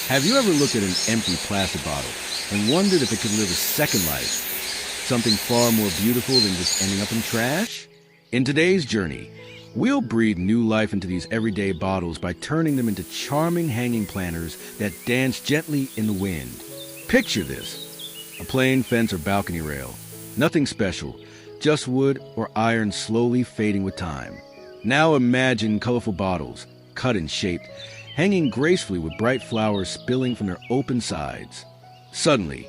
Have you ever looked at an empty plastic bottle and wondered if it could live a second life? Something far more beautiful than just ending up in trash? In today's journey, we'll breathe new life into these everyday bottles by turning them into charming hanging planters that dance gently in the wind. Picture this: a plain fence or balcony rail. Nothing special, just wood or iron slowly fading with time. Now imagine colorful bottles, cut and shaped, hanging gracefully with bright flowers spilling from their open sides. Suddenly,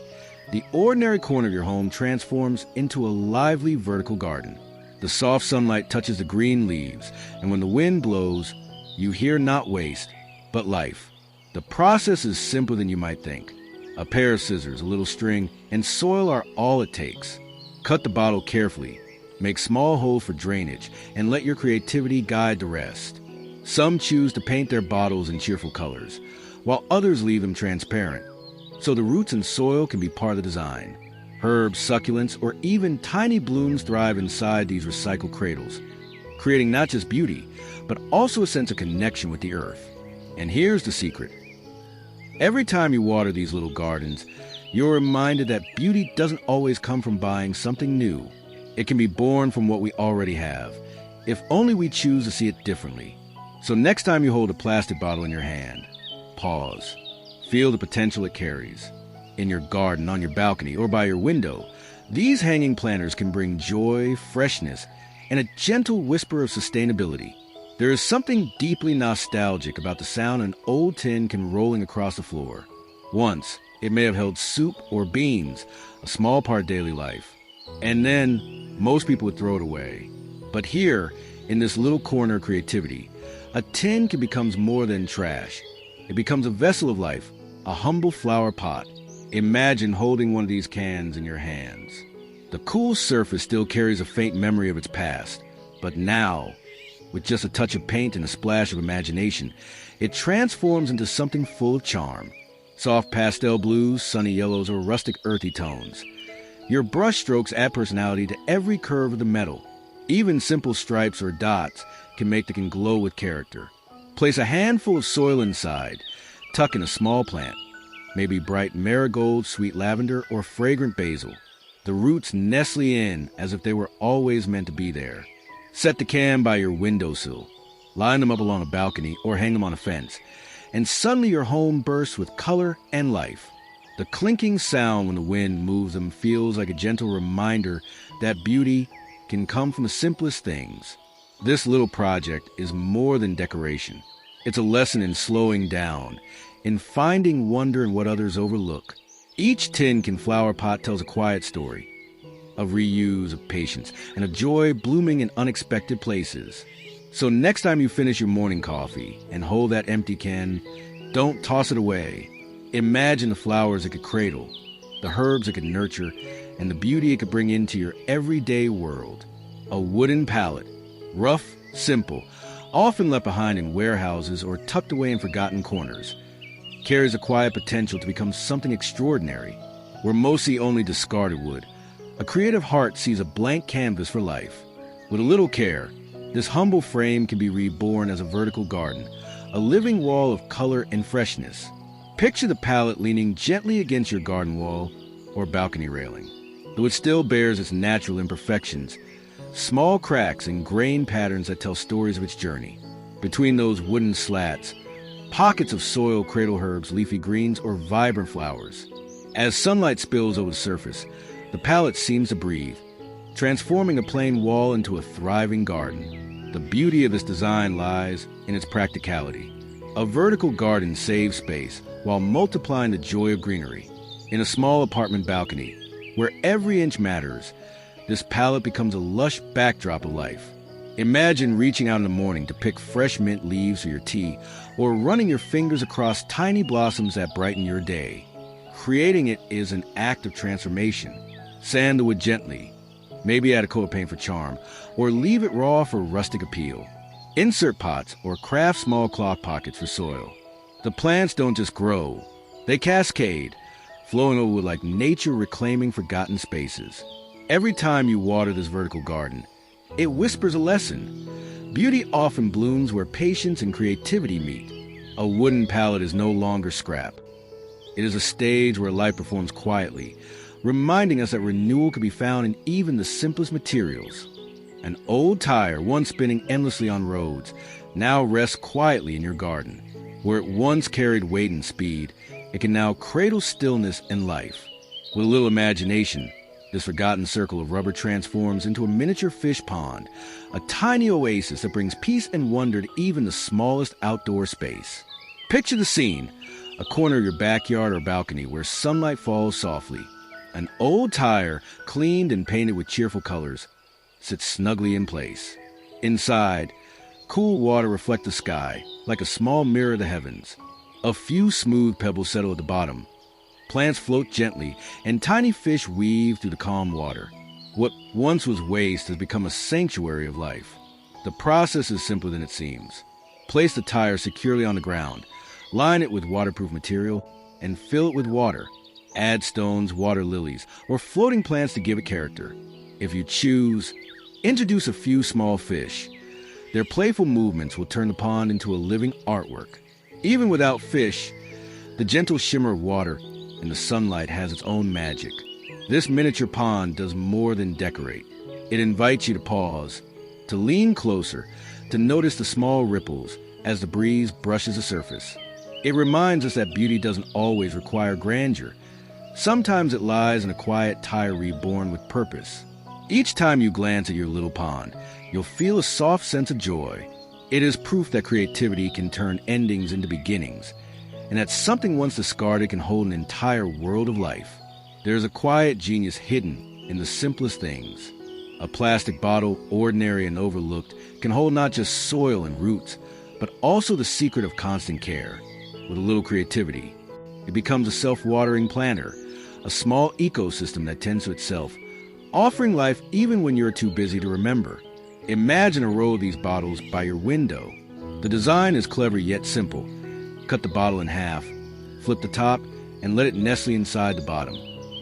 the ordinary corner of your home transforms into a lively vertical garden. The soft sunlight touches the green leaves, and when the wind blows, you hear not waste, but life. The process is simpler than you might think. A pair of scissors, a little string, and soil are all it takes. Cut the bottle carefully, make small holes for drainage, and let your creativity guide the rest. Some choose to paint their bottles in cheerful colors, while others leave them transparent, so the roots and soil can be part of the design. Herbs, succulents, or even tiny blooms thrive inside these recycled cradles, creating not just beauty, but also a sense of connection with the earth. And here's the secret. Every time you water these little gardens, you're reminded that beauty doesn't always come from buying something new. It can be born from what we already have, if only we choose to see it differently. So next time you hold a plastic bottle in your hand, pause. Feel the potential it carries. In your garden, on your balcony, or by your window, these hanging planters can bring joy, freshness, and a gentle whisper of sustainability. There is something deeply nostalgic about the sound an old tin can rolling across the floor. Once, it may have held soup or beans, a small part of daily life. And then, most people would throw it away. But here, in this little corner of creativity, a tin can become more than trash. It becomes a vessel of life, a humble flower pot. Imagine holding one of these cans in your hands. The cool surface still carries a faint memory of its past, but now, with just a touch of paint and a splash of imagination, it transforms into something full of charm. Soft pastel blues, sunny yellows, or rustic earthy tones. Your brush strokes add personality to every curve of the metal. Even simple stripes or dots can make the can glow with character. Place a handful of soil inside. Tuck in a small plant, maybe bright marigold, sweet lavender, or fragrant basil. The roots nestle in as if they were always meant to be there. Set the can by your windowsill. Line them up along a balcony or hang them on a fence. And suddenly your home bursts with color and life. The clinking sound when the wind moves them feels like a gentle reminder that beauty can come from the simplest things. This little project is more than decoration. It's a lesson in slowing down, in finding wonder in what others overlook. Each tin can flower pot tells a quiet story of reuse, of patience, and of joy blooming in unexpected places. So next time you finish your morning coffee and hold that empty can, don't toss it away. Imagine the flowers it could cradle, the herbs it could nurture, and the beauty it could bring into your everyday world. A wooden pallet, rough, simple, often left behind in warehouses or tucked away in forgotten corners, carries a quiet potential to become something extraordinary. Where most see only discarded wood, a creative heart sees a blank canvas for life. With a little care, this humble frame can be reborn as a vertical garden, a living wall of color and freshness. Picture the pallet leaning gently against your garden wall or balcony railing. Though it still bears its natural imperfections, small cracks and grain patterns that tell stories of its journey. Between those wooden slats, pockets of soil, cradle herbs, leafy greens, or vibrant flowers. As sunlight spills over the surface, the pallet seems to breathe, transforming a plain wall into a thriving garden. The beauty of this design lies in its practicality. A vertical garden saves space while multiplying the joy of greenery. In a small apartment balcony, where every inch matters, this palette becomes a lush backdrop of life. Imagine reaching out in the morning to pick fresh mint leaves for your tea, or running your fingers across tiny blossoms that brighten your day. Creating it is an act of transformation. Sand the wood gently, maybe add a coat of paint for charm, or leave it raw for rustic appeal. Insert pots or craft small cloth pockets for soil. The plants don't just grow, they cascade, flowing over like nature reclaiming forgotten spaces. Every time you water this vertical garden, it whispers a lesson. Beauty often blooms where patience and creativity meet. A wooden pallet is no longer scrap. It is a stage where life performs quietly, reminding us that renewal can be found in even the simplest materials. An old tire, once spinning endlessly on roads, now rests quietly in your garden. Where it once carried weight and speed, it can now cradle stillness and life. With a little imagination, this forgotten circle of rubber transforms into a miniature fish pond, a tiny oasis that brings peace and wonder to even the smallest outdoor space. Picture the scene, a corner of your backyard or balcony where sunlight falls softly. An old tire, cleaned and painted with cheerful colors, sits snugly in place. Inside, cool water reflects the sky like a small mirror of the heavens. A few smooth pebbles settle at the bottom. Plants float gently, and tiny fish weave through the calm water. What once was waste has become a sanctuary of life. The process is simpler than it seems. Place the tire securely on the ground, line it with waterproof material, and fill it with water. Add stones, water lilies, or floating plants to give it character. If you choose, introduce a few small fish. Their playful movements will turn the pond into a living artwork. Even without fish, the gentle shimmer of water and the sunlight has its own magic. This miniature pond does more than decorate. It invites you to pause, to lean closer, to notice the small ripples as the breeze brushes the surface. It reminds us that beauty doesn't always require grandeur. Sometimes it lies in a quiet tire reborn with purpose. Each time you glance at your little pond, you'll feel a soft sense of joy. It is proof that creativity can turn endings into beginnings, and that something once discarded can hold an entire world of life. There is a quiet genius hidden in the simplest things. A plastic bottle, ordinary and overlooked, can hold not just soil and roots, but also the secret of constant care. With a little creativity, it becomes a self-watering planter, a small ecosystem that tends to itself, offering life even when you're too busy to remember. Imagine a row of these bottles by your window. The design is clever yet simple. Cut the bottle in half, flip the top, and let it nestle inside the bottom.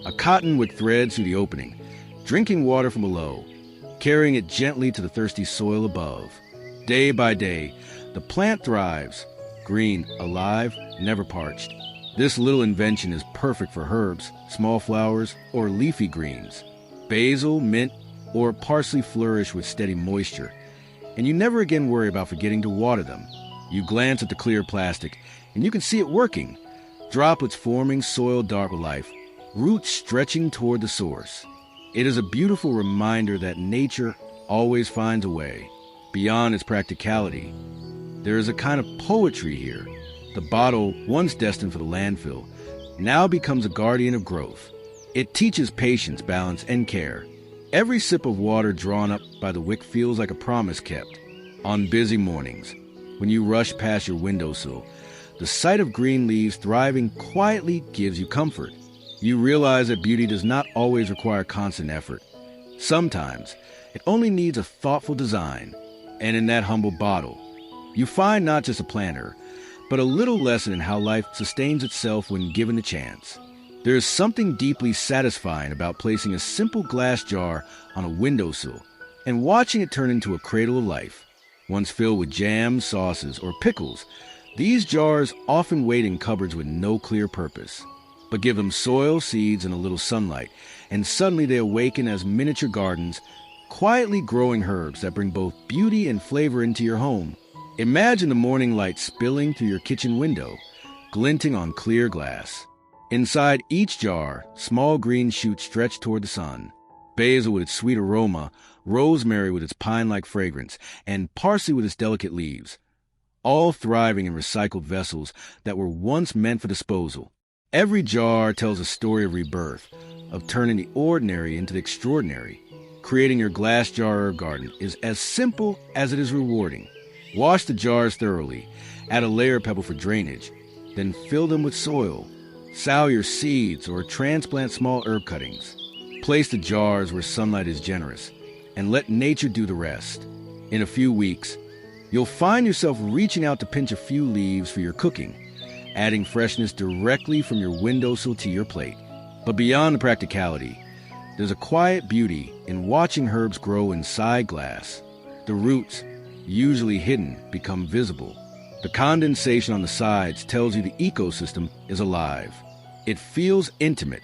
A cotton with threads through the opening, drinking water from below, carrying it gently to the thirsty soil above. Day by day, the plant thrives, green, alive, never parched. This little invention is perfect for herbs, small flowers, or leafy greens. Basil, mint, or parsley flourish with steady moisture, and you never again worry about forgetting to water them. You glance at the clear plastic, and you can see it working. Droplets forming soil dark with life, roots stretching toward the source. It is a beautiful reminder that nature always finds a way. Beyond its practicality, there is a kind of poetry here. The bottle, once destined for the landfill, now becomes a guardian of growth. It teaches patience, balance, and care. Every sip of water drawn up by the wick feels like a promise kept. On busy mornings, when you rush past your windowsill, the sight of green leaves thriving quietly gives you comfort. You realize that beauty does not always require constant effort. Sometimes, it only needs a thoughtful design. And in that humble bottle, you find not just a planter, but a little lesson in how life sustains itself when given the chance. There is something deeply satisfying about placing a simple glass jar on a windowsill and watching it turn into a cradle of life. Once filled with jams, sauces, or pickles, these jars often wait in cupboards with no clear purpose. But give them soil, seeds, and a little sunlight, and suddenly they awaken as miniature gardens, quietly growing herbs that bring both beauty and flavor into your home. Imagine the morning light spilling through your kitchen window, glinting on clear glass. Inside each jar, small green shoots stretch toward the sun. Basil with its sweet aroma, rosemary with its pine-like fragrance, and parsley with its delicate leaves, all thriving in recycled vessels that were once meant for disposal. Every jar tells a story of rebirth, of turning the ordinary into the extraordinary. Creating your glass jar herb garden is as simple as it is rewarding. Wash the jars thoroughly, add a layer of pebble for drainage, then fill them with soil. Sow your seeds or transplant small herb cuttings. Place the jars where sunlight is generous, and let nature do the rest. In a few weeks, you'll find yourself reaching out to pinch a few leaves for your cooking, adding freshness directly from your windowsill to your plate. But beyond the practicality, there's a quiet beauty in watching herbs grow inside glass. The roots, usually hidden, become visible. The condensation on the sides tells you the ecosystem is alive. It feels intimate,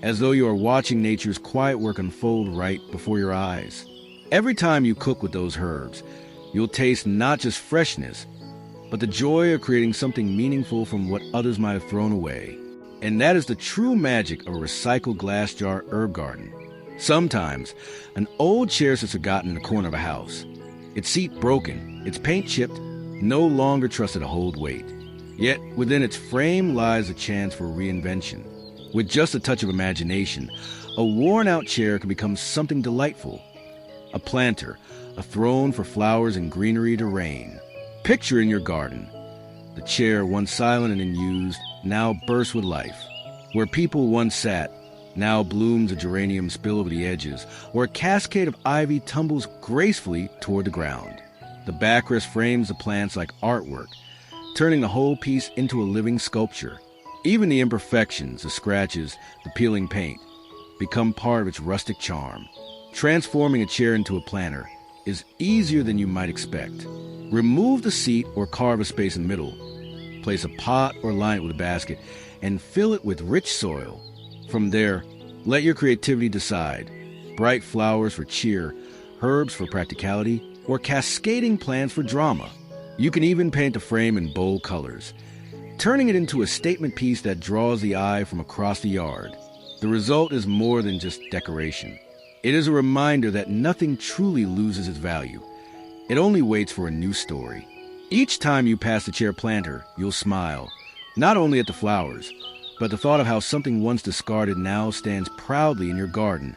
as though you are watching nature's quiet work unfold right before your eyes. Every time you cook with those herbs, you'll taste not just freshness, but the joy of creating something meaningful from what others might have thrown away. And that is the true magic of a recycled glass jar herb garden. Sometimes, an old chair sits forgotten in the corner of a house. Its seat broken, its paint chipped, no longer trusted to hold weight. Yet, within its frame lies a chance for reinvention. With just a touch of imagination, a worn-out chair can become something delightful. A planter, a throne for flowers and greenery to reign. Picture in your garden. The chair, once silent and unused, now bursts with life. Where people once sat, now blooms a geranium spill over the edges, or a cascade of ivy tumbles gracefully toward the ground. The backrest frames the plants like artwork, turning the whole piece into a living sculpture. Even the imperfections, the scratches, the peeling paint, become part of its rustic charm. Transforming a chair into a planter is easier than you might expect. Remove the seat or carve a space in the middle. Place a pot or line it with a basket and fill it with rich soil. From there, let your creativity decide. Bright flowers for cheer, herbs for practicality, or cascading plants for drama. You can even paint the frame in bold colors, turning it into a statement piece that draws the eye from across the yard. The result is more than just decoration. It is a reminder that nothing truly loses its value. It only waits for a new story. Each time you pass the chair planter, you'll smile, not only at the flowers, but the thought of how something once discarded now stands proudly in your garden,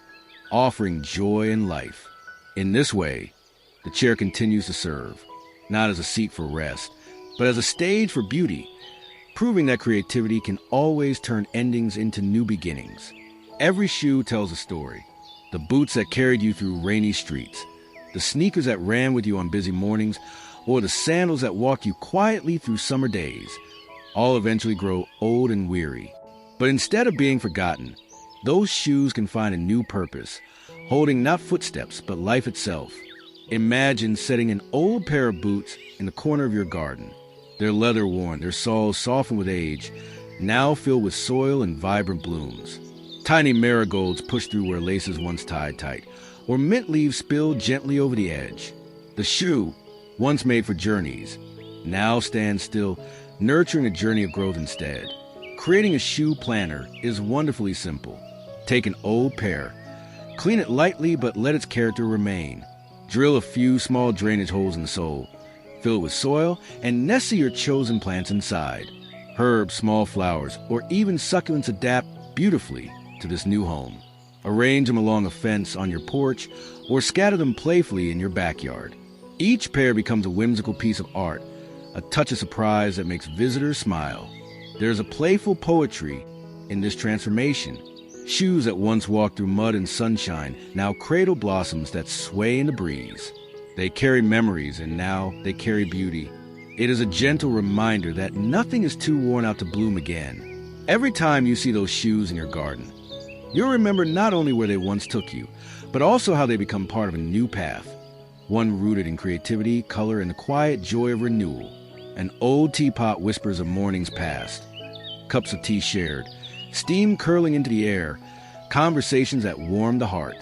offering joy and life. In this way, the chair continues to serve, not as a seat for rest, but as a stage for beauty, proving that creativity can always turn endings into new beginnings. Every shoe tells a story. The boots that carried you through rainy streets, the sneakers that ran with you on busy mornings, or the sandals that walked you quietly through summer days, all eventually grow old and weary. But instead of being forgotten, those shoes can find a new purpose, holding not footsteps, but life itself. Imagine setting an old pair of boots in the corner of your garden. Their leather worn, their soles softened with age, now filled with soil and vibrant blooms. Tiny marigolds push through where laces once tied tight, or mint leaves spill gently over the edge. The shoe, once made for journeys, now stands still, nurturing a journey of growth instead. Creating a shoe planter is wonderfully simple. Take an old pair, clean it lightly but let its character remain. Drill a few small drainage holes in the sole, fill it with soil, and nestle your chosen plants inside. Herbs, small flowers, or even succulents adapt beautifully to this new home. Arrange them along a fence on your porch, or scatter them playfully in your backyard. Each pair becomes a whimsical piece of art, a touch of surprise that makes visitors smile. There's a playful poetry in this transformation. Shoes that once walked through mud and sunshine now cradle blossoms that sway in the breeze. They carry memories, and now they carry beauty. It is a gentle reminder that nothing is too worn out to bloom again. Every time you see those shoes in your garden, you'll remember not only where they once took you, but also how they become part of a new path, one rooted in creativity, color, and the quiet joy of renewal. An old teapot whispers of mornings past, cups of tea shared, steam curling into the air, conversations that warm the heart.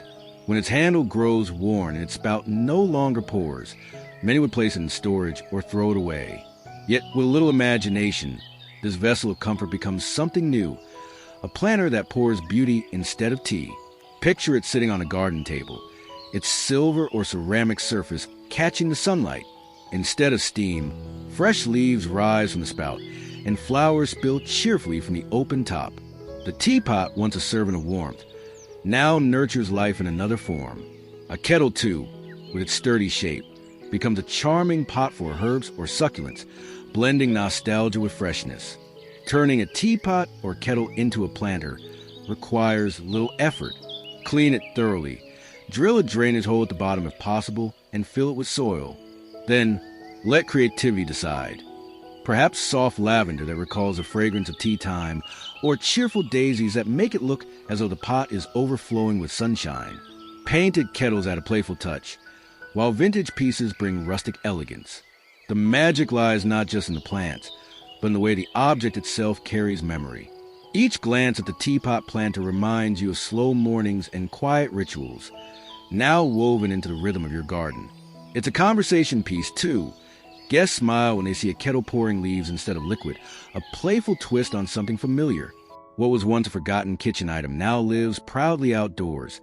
When its handle grows worn and its spout no longer pours, many would place it in storage or throw it away. Yet with a little imagination, this vessel of comfort becomes something new, a planter that pours beauty instead of tea. Picture it sitting on a garden table, its silver or ceramic surface catching the sunlight. Instead of steam, fresh leaves rise from the spout, and flowers spill cheerfully from the open top. The teapot, once a servant of warmth, now nurtures life in another form. A kettle, too, with its sturdy shape, becomes a charming pot for herbs or succulents, blending nostalgia with freshness. Turning a teapot or kettle into a planter requires little effort. Clean it thoroughly, drill a drainage hole at the bottom if possible, and fill it with soil. Then, let creativity decide. Perhaps soft lavender that recalls the fragrance of tea time, or cheerful daisies that make it look as though the pot is overflowing with sunshine. Painted kettles add a playful touch, while vintage pieces bring rustic elegance. The magic lies not just in the plants, but in the way the object itself carries memory. Each glance at the teapot planter reminds you of slow mornings and quiet rituals, now woven into the rhythm of your garden. It's a conversation piece, too. Guests smile when they see a kettle pouring leaves instead of liquid, a playful twist on something familiar. What was once a forgotten kitchen item now lives proudly outdoors,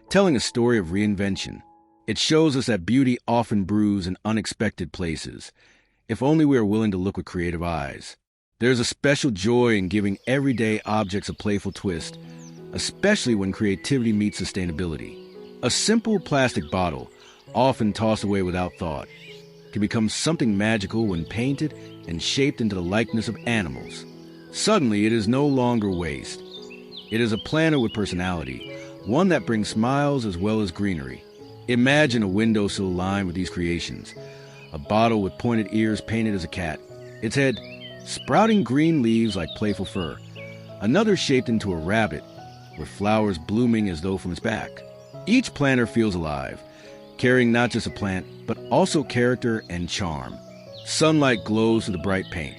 telling a story of reinvention. It shows us that beauty often brews in unexpected places, if only we are willing to look with creative eyes. There's a special joy in giving everyday objects a playful twist, especially when creativity meets sustainability. A simple plastic bottle, often tossed away without thought, can become something magical when painted and shaped into the likeness of animals. Suddenly, it is no longer waste. It is a planter with personality, one that brings smiles as well as greenery. Imagine a windowsill lined with these creations, a bottle with pointed ears painted as a cat, its head sprouting green leaves like playful fur, another shaped into a rabbit with flowers blooming as though from its back. Each planter feels alive, carrying not just a plant, but also character and charm. Sunlight glows through the bright paint,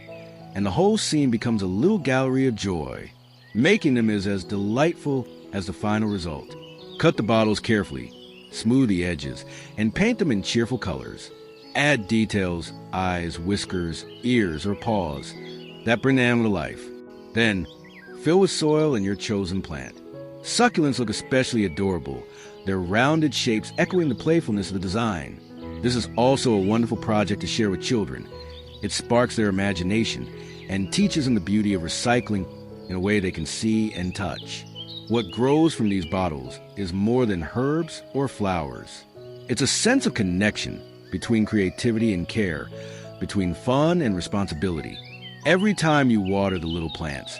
and the whole scene becomes a little gallery of joy. Making them is as delightful as the final result. Cut the bottles carefully, smooth the edges, and paint them in cheerful colors. Add details, eyes, whiskers, ears, or paws that bring the animal to life. Then, fill with soil and your chosen plant. Succulents look especially adorable, their rounded shapes echoing the playfulness of the design. This is also a wonderful project to share with children. It sparks their imagination and teaches them the beauty of recycling in a way they can see and touch. What grows from these bottles is more than herbs or flowers. It's a sense of connection between creativity and care, between fun and responsibility. Every time you water the little plants,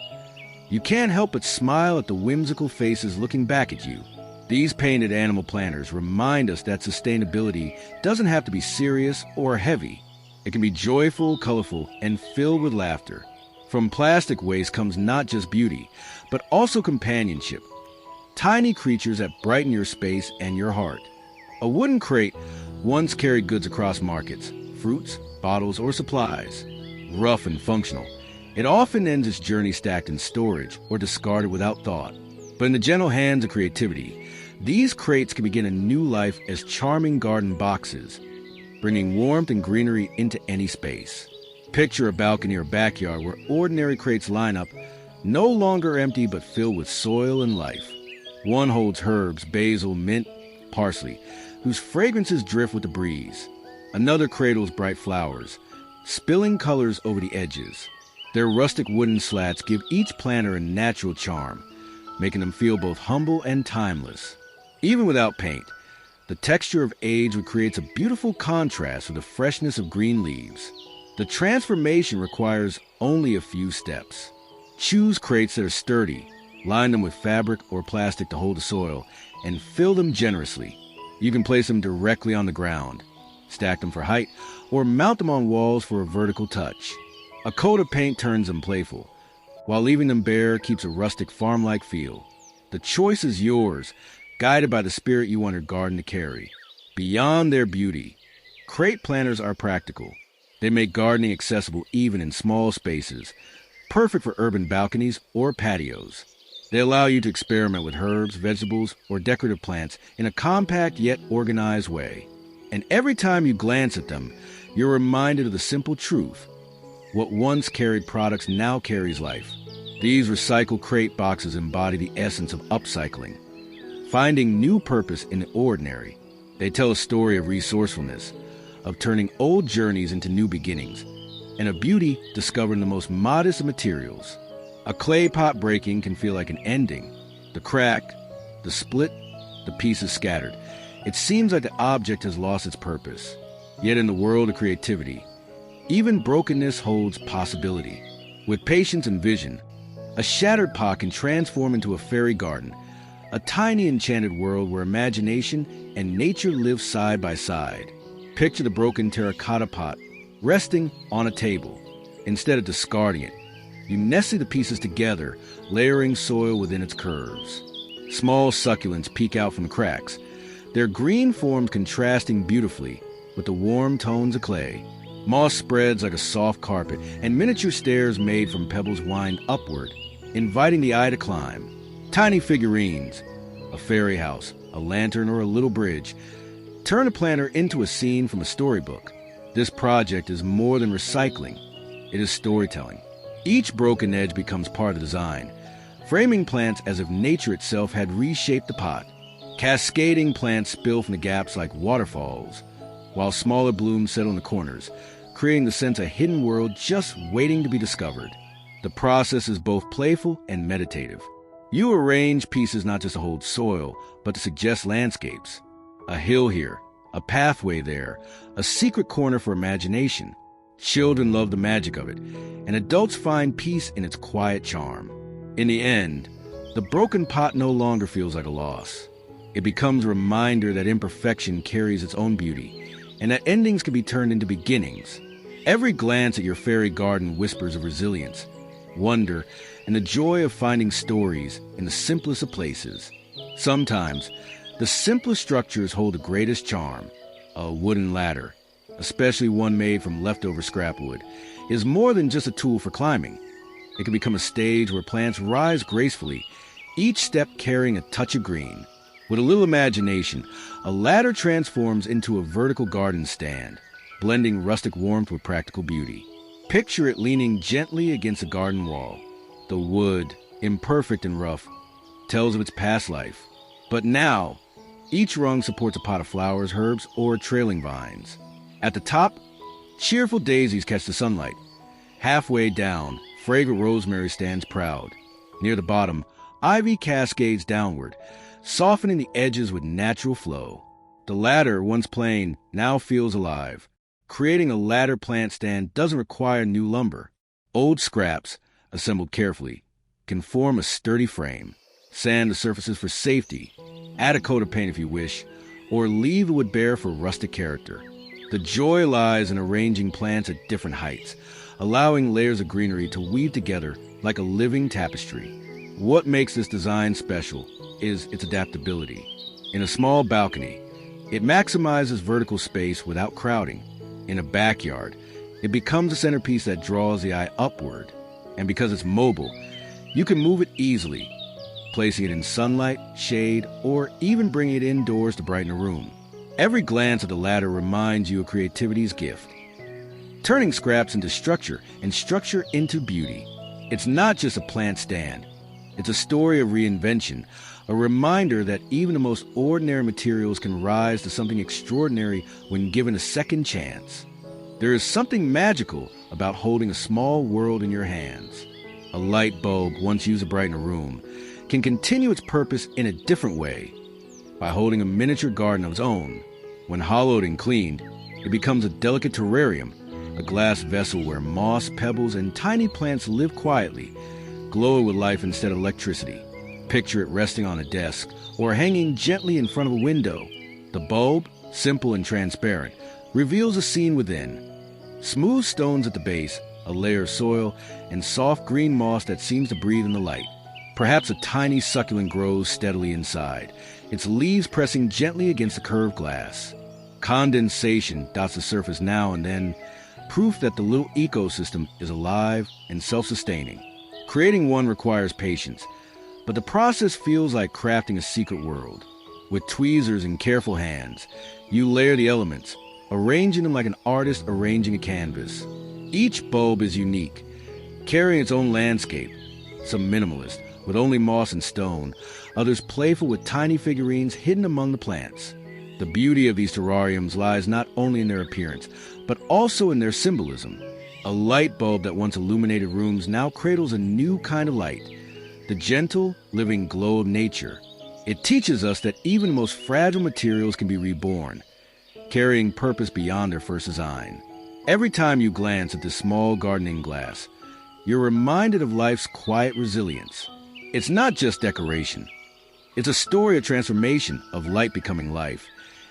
you can't help but smile at the whimsical faces looking back at you. These painted animal planters remind us that sustainability doesn't have to be serious or heavy. It can be joyful, colorful, and filled with laughter. From plastic waste comes not just beauty, but also companionship. Tiny creatures that brighten your space and your heart. A wooden crate once carried goods across markets, fruits, bottles, or supplies. Rough and functional, it often ends its journey stacked in storage or discarded without thought. But in the gentle hands of creativity, these crates can begin a new life as charming garden boxes, bringing warmth and greenery into any space. Picture a balcony or backyard where ordinary crates line up, no longer empty but filled with soil and life. One holds herbs, basil, mint, parsley, whose fragrances drift with the breeze. Another cradles bright flowers, spilling colors over the edges. Their rustic wooden slats give each planter a natural charm, making them feel both humble and timeless. Even without paint, the texture of age creates a beautiful contrast with the freshness of green leaves. The transformation requires only a few steps. Choose crates that are sturdy, line them with fabric or plastic to hold the soil, and fill them generously. You can place them directly on the ground, stack them for height, or mount them on walls for a vertical touch. A coat of paint turns them playful, while leaving them bare keeps a rustic farm-like feel. The choice is yours, guided by the spirit you want your garden to carry. Beyond their beauty, crate planters are practical. They make gardening accessible even in small spaces, perfect for urban balconies or patios. They allow you to experiment with herbs, vegetables, or decorative plants in a compact yet organized way. And every time you glance at them, you're reminded of the simple truth. What once carried products now carries life. These recycled crate boxes embody the essence of upcycling, finding new purpose in the ordinary. They tell a story of resourcefulness, of turning old journeys into new beginnings, and of beauty discovered in the most modest of materials. A clay pot breaking can feel like an ending. The crack, the split, the pieces scattered. It seems like the object has lost its purpose. Yet in the world of creativity, even brokenness holds possibility. With patience and vision, a shattered pot can transform into a fairy garden, a tiny enchanted world where imagination and nature live side by side. Picture the broken terracotta pot resting on a table. Instead of discarding it, you nestle the pieces together, layering soil within its curves. Small succulents peek out from the cracks, their green forms contrasting beautifully with the warm tones of clay. Moss spreads like a soft carpet, and miniature stairs made from pebbles wind upward, inviting the eye to climb. Tiny figurines, a fairy house, a lantern, or a little bridge. Turn a planter into a scene from a storybook. This project is more than recycling. It is storytelling. Each broken edge becomes part of the design, framing plants as if nature itself had reshaped the pot. Cascading plants spill from the gaps like waterfalls, while smaller blooms settle in the corners, creating the sense of a hidden world just waiting to be discovered. The process is both playful and meditative. You arrange pieces not just to hold soil, but to suggest landscapes. A hill here, a pathway there, a secret corner for imagination. Children love the magic of it, and adults find peace in its quiet charm. In the end, the broken pot no longer feels like a loss. It becomes a reminder that imperfection carries its own beauty, and that endings can be turned into beginnings. Every glance at your fairy garden whispers of resilience, wonder, and the joy of finding stories in the simplest of places. Sometimes, the simplest structures hold the greatest charm. A wooden ladder, especially one made from leftover scrap wood, is more than just a tool for climbing. It can become a stage where plants rise gracefully, each step carrying a touch of green. With a little imagination, a ladder transforms into a vertical garden stand, blending rustic warmth with practical beauty. Picture it leaning gently against a garden wall. The wood, imperfect and rough, tells of its past life. But now, each rung supports a pot of flowers, herbs, or trailing vines. At the top, cheerful daisies catch the sunlight. Halfway down, fragrant rosemary stands proud. Near the bottom, ivy cascades downward, softening the edges with natural flow. The ladder, once plain, now feels alive. Creating a ladder plant stand doesn't require new lumber. Old scraps, assembled carefully, can form a sturdy frame. Sand the surfaces for safety, add a coat of paint if you wish, or leave the wood bare for rustic character. The joy lies in arranging plants at different heights, allowing layers of greenery to weave together like a living tapestry. What makes this design special is its adaptability. In a small balcony, it maximizes vertical space without crowding. In a backyard, it becomes a centerpiece that draws the eye upward. And because it's mobile, you can move it easily, placing it in sunlight, shade, or even bringing it indoors to brighten a room. Every glance at the ladder reminds you of creativity's gift, turning scraps into structure and structure into beauty. It's not just a plant stand. It's a story of reinvention, a reminder that even the most ordinary materials can rise to something extraordinary when given a second chance. There is something magical about holding a small world in your hands. A light bulb, once used to brighten a room, can continue its purpose in a different way by holding a miniature garden of its own. When hollowed and cleaned, it becomes a delicate terrarium, a glass vessel where moss, pebbles, and tiny plants live quietly, glowing with life instead of electricity. Picture it resting on a desk or hanging gently in front of a window. The bulb, simple and transparent, reveals a scene within. Smooth stones at the base, a layer of soil, and soft green moss that seems to breathe in the light. Perhaps a tiny succulent grows steadily inside, its leaves pressing gently against the curved glass. Condensation dots the surface now and then, proof that the little ecosystem is alive and self-sustaining. Creating one requires patience, but the process feels like crafting a secret world. With tweezers and careful hands, you layer the elements, arranging them like an artist arranging a canvas. Each bulb is unique, carrying its own landscape. Some minimalist, with only moss and stone, others playful with tiny figurines hidden among the plants. The beauty of these terrariums lies not only in their appearance, but also in their symbolism. A light bulb that once illuminated rooms now cradles a new kind of light, the gentle, living glow of nature. It teaches us that even the most fragile materials can be reborn, carrying purpose beyond their first design. Every time you glance at this small gardening glass, you're reminded of life's quiet resilience. It's not just decoration. It's a story of transformation, of light becoming life,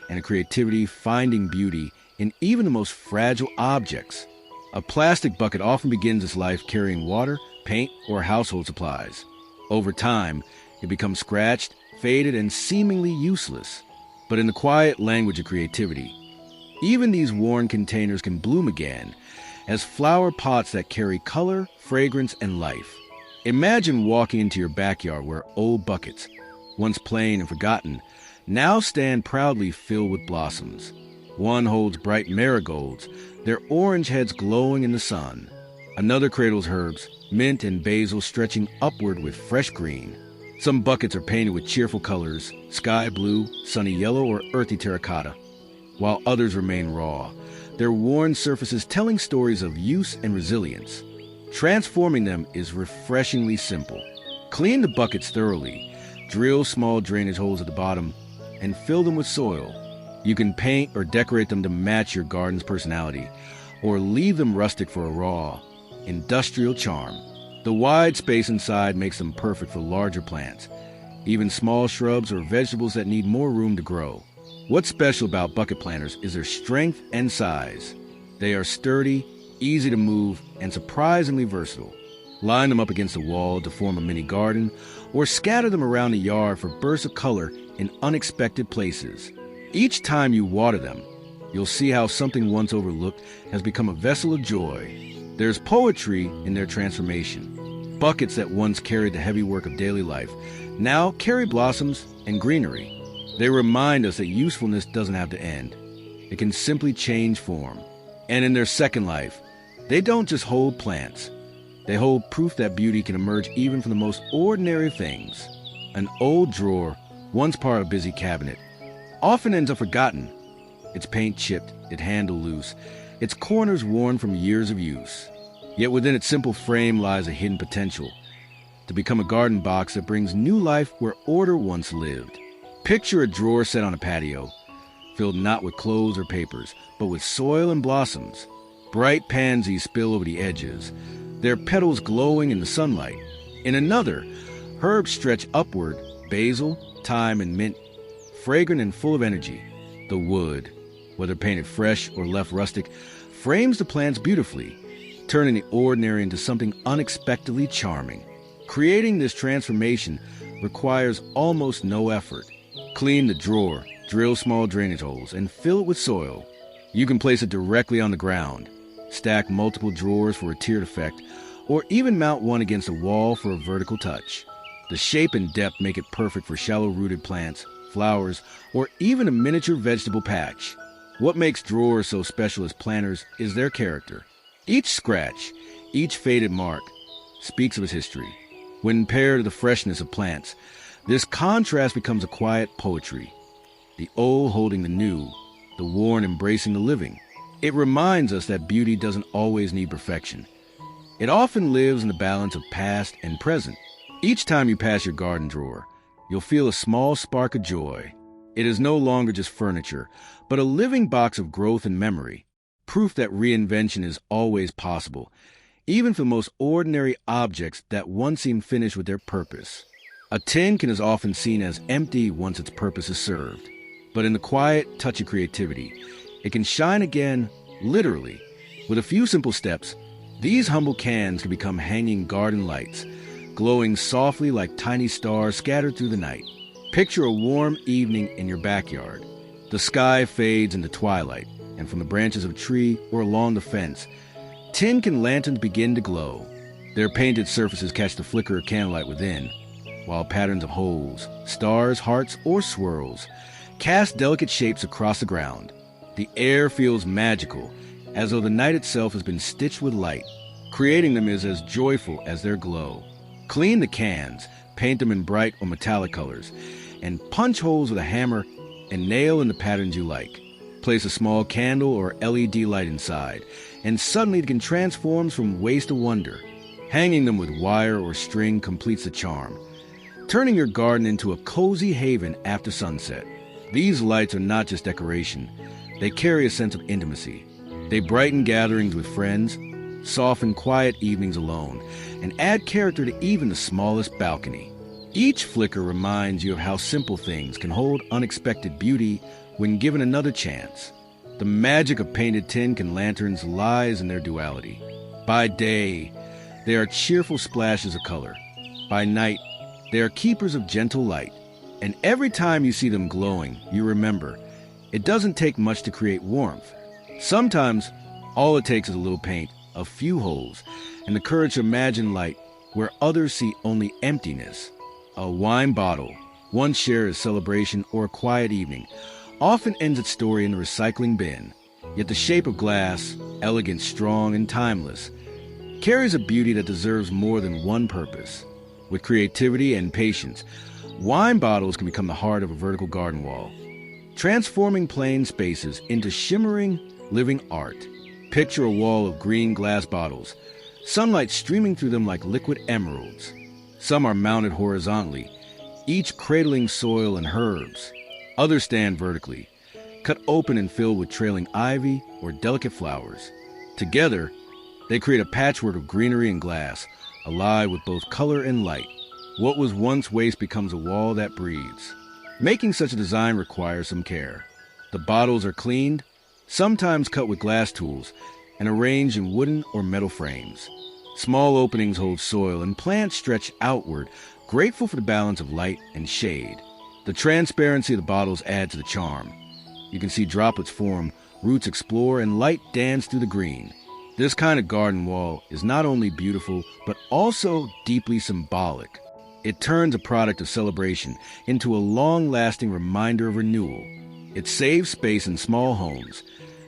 and a creativity finding beauty in even the most fragile objects. A plastic bucket often begins its life carrying water, paint, or household supplies. Over time, it becomes scratched, faded, and seemingly useless. But in the quiet language of creativity, Even these worn containers can bloom again as flower pots that carry color, fragrance, and life. Imagine walking into your backyard where old buckets, once plain and forgotten, now stand proudly filled with blossoms. One holds bright marigolds, their orange heads glowing in the sun. Another cradles herbs, mint and basil stretching upward with fresh green. Some buckets are painted with cheerful colors, sky blue, sunny yellow, or earthy terracotta, while others remain raw, their worn surfaces telling stories of use and resilience. Transforming them is refreshingly simple. Clean the buckets thoroughly, drill small drainage holes at the bottom, and fill them with soil. You can paint or decorate them to match your garden's personality, or leave them rustic for a raw, industrial charm. The wide space inside makes them perfect for larger plants, even small shrubs or vegetables that need more room to grow. What's special about bucket planters is their strength and size. They are sturdy, easy to move, and surprisingly versatile. Line them up against the wall to form a mini garden, or scatter them around the yard for bursts of color in unexpected places. Each time you water them, you'll see how something once overlooked has become a vessel of joy. There's poetry in their transformation. Buckets that once carried the heavy work of daily life now carry blossoms and greenery. They remind us that usefulness doesn't have to end. It can simply change form. And in their second life, they don't just hold plants. They hold proof that beauty can emerge even from the most ordinary things. An old drawer, once part of a busy cabinet, often ends up forgotten. Its paint chipped, its handle loose, its corners worn from years of use. Yet within its simple frame lies a hidden potential to become a garden box that brings new life where order once lived. Picture a drawer set on a patio, filled not with clothes or papers, but with soil and blossoms. Bright pansies spill over the edges, their petals glowing in the sunlight. In another, herbs stretch upward, basil, thyme, and mint, fragrant and full of energy. The wood, whether painted fresh or left rustic, frames the plants beautifully, turning the ordinary into something unexpectedly charming. Creating this transformation requires almost no effort. Clean the drawer, drill small drainage holes, and fill it with soil. You can place it directly on the ground, stack multiple drawers for a tiered effect, or even mount one against a wall for a vertical touch. The shape and depth make it perfect for shallow-rooted plants, flowers, or even a miniature vegetable patch. What makes drawers so special as planters is their character. Each scratch, each faded mark, speaks of its history. When paired to the freshness of plants, this contrast becomes a quiet poetry. The old holding the new, the worn embracing the living. It reminds us that beauty doesn't always need perfection. It often lives in the balance of past and present. Each time you pass your garden drawer, you'll feel a small spark of joy. It is no longer just furniture, but a living box of growth and memory, proof that reinvention is always possible, even for the most ordinary objects that once seemed finished with their purpose. A tin can is often seen as empty once its purpose is served, but in the quiet touch of creativity, it can shine again, literally. With a few simple steps, these humble cans can become hanging garden lights, glowing softly like tiny stars scattered through the night. Picture a warm evening in your backyard. The sky fades into twilight, and from the branches of a tree or along the fence, tin can lanterns begin to glow. Their painted surfaces catch the flicker of candlelight within, while patterns of holes, stars, hearts, or swirls cast delicate shapes across the ground. The air feels magical, as though the night itself has been stitched with light. Creating them is as joyful as their glow. Clean the cans, paint them in bright or metallic colors, and punch holes with a hammer and nail in the patterns you like. Place a small candle or LED light inside, and suddenly it can transform from waste to wonder. Hanging them with wire or string completes the charm, turning your garden into a cozy haven after sunset. These lights are not just decoration. They carry a sense of intimacy. They brighten gatherings with friends, soften quiet evenings alone, and add character to even the smallest balcony. Each flicker reminds you of how simple things can hold unexpected beauty when given another chance. The magic of painted tin can lanterns lies in their duality. By day, they are cheerful splashes of color. By night, they are keepers of gentle light. And every time you see them glowing, you remember, It doesn't take much to create warmth. Sometimes, all it takes is a little paint, a few holes, and the courage to imagine light where others see only emptiness. A wine bottle, once shared as celebration or a quiet evening, often ends its story in the recycling bin. Yet the shape of glass, elegant, strong, and timeless, carries a beauty that deserves more than one purpose. With creativity and patience, wine bottles can become the heart of a vertical garden wall, transforming plain spaces into shimmering, living art. Picture a wall of green glass bottles, sunlight streaming through them like liquid emeralds. Some are mounted horizontally, each cradling soil and herbs. Others stand vertically, cut open and filled with trailing ivy or delicate flowers. Together, they create a patchwork of greenery and glass, alive with both color and light. What was once waste becomes a wall that breathes. Making such a design requires some care. The bottles are cleaned, sometimes cut with glass tools, and arranged in wooden or metal frames. Small openings hold soil and plants stretch outward, grateful for the balance of light and shade. The transparency of the bottles adds to the charm. You can see droplets form, roots explore, and light dance through the green. This kind of garden wall is not only beautiful, but also deeply symbolic. It turns a product of celebration into a long-lasting reminder of renewal. It saves space in small homes,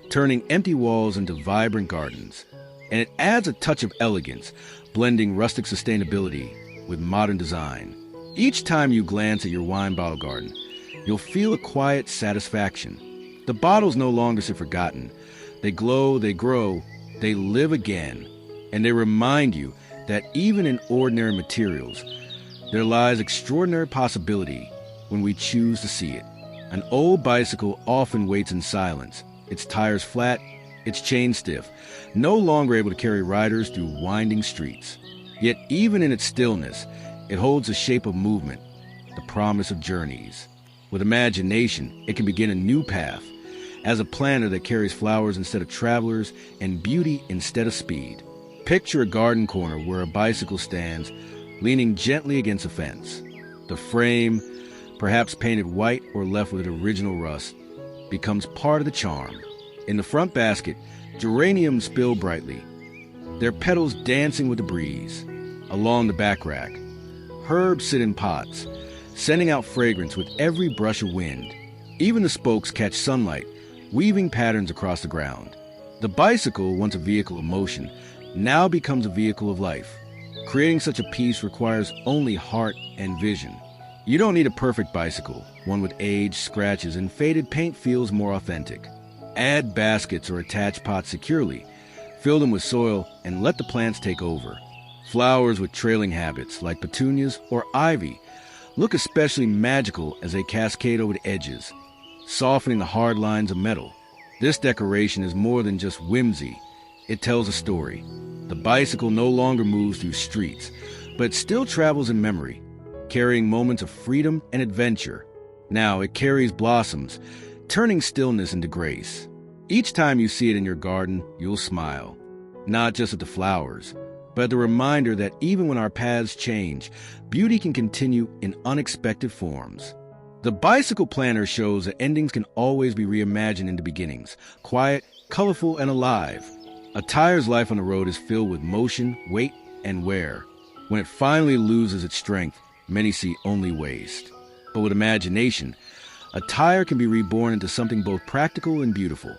turning empty walls into vibrant gardens. And it adds a touch of elegance, blending rustic sustainability with modern design. Each time you glance at your wine bottle garden, you'll feel a quiet satisfaction. The bottles no longer sit forgotten. They glow, they grow, they live again. And they remind you that even in ordinary materials, there lies extraordinary possibility when we choose to see it. An old bicycle often waits in silence, its tires flat, its chain stiff, no longer able to carry riders through winding streets. Yet even in its stillness, it holds the shape of movement, the promise of journeys. With imagination, it can begin a new path, as a planter that carries flowers instead of travelers and beauty instead of speed. Picture a garden corner where a bicycle stands, leaning gently against a fence. The frame, perhaps painted white or left with original rust, becomes part of the charm. In the front basket, geraniums spill brightly, their petals dancing with the breeze. Along the back rack, herbs sit in pots, sending out fragrance with every brush of wind. Even the spokes catch sunlight, weaving patterns across the ground. The bicycle, once a vehicle of motion, now becomes a vehicle of life. Creating such a piece requires only heart and vision. You don't need a perfect bicycle. One with age, scratches, and faded paint feels more authentic. Add baskets or attach pots securely. Fill them with soil and let the plants take over. Flowers with trailing habits, like petunias or ivy, look especially magical as they cascade over the edges, softening the hard lines of metal. This decoration is more than just whimsy. It tells a story. The bicycle no longer moves through streets, but it still travels in memory, carrying moments of freedom and adventure. Now it carries blossoms, turning stillness into grace. Each time you see it in your garden, you'll smile, not just at the flowers, but at the reminder that even when our paths change, beauty can continue in unexpected forms. The bicycle planner shows that endings can always be reimagined into beginnings, quiet, colorful, and alive. A tire's life on the road is filled with motion, weight, and wear. When it finally loses its strength, many see only waste. But with imagination, a tire can be reborn into something both practical and beautiful.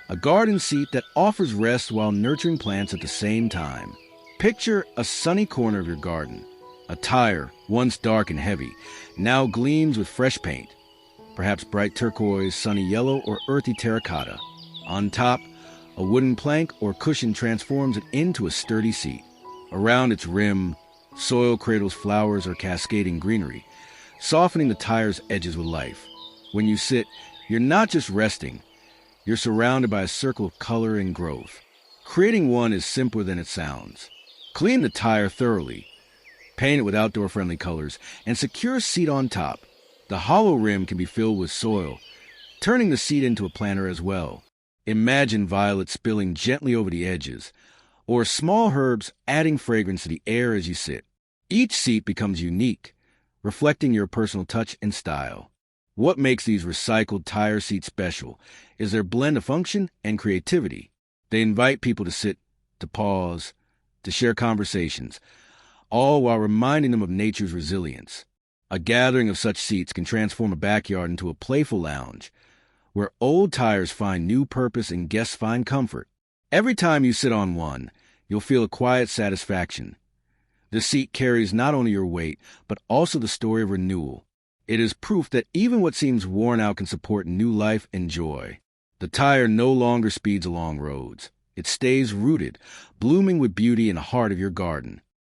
A garden seat that offers rest while nurturing plants at the same time. Picture a sunny corner of your garden. A tire, once dark and heavy, now gleams with fresh paint, perhaps bright turquoise, sunny yellow, or earthy terracotta. On top, a wooden plank or cushion transforms it into a sturdy seat. Around its rim, soil cradles flowers or cascading greenery, softening the tire's edges with life. When you sit, you're not just resting, you're surrounded by a circle of color and growth. Creating one is simpler than it sounds. Clean the tire thoroughly, paint it with outdoor-friendly colors, and secure a seat on top. The hollow rim can be filled with soil, turning the seat into a planter as well. Imagine violets spilling gently over the edges, or small herbs adding fragrance to the air as you sit. Each seat becomes unique, reflecting your personal touch and style. What makes these recycled tire seats special is their blend of function and creativity. They invite people to sit, to pause, to share conversations, all while reminding them of nature's resilience. A gathering of such seats can transform a backyard into a playful lounge, where old tires find new purpose and guests find comfort. Every time you sit on one, you'll feel a quiet satisfaction. The seat carries not only your weight, but also the story of renewal. It is proof that even what seems worn out can support new life and joy. The tire no longer speeds along roads. It stays rooted, blooming with beauty in the heart of your garden.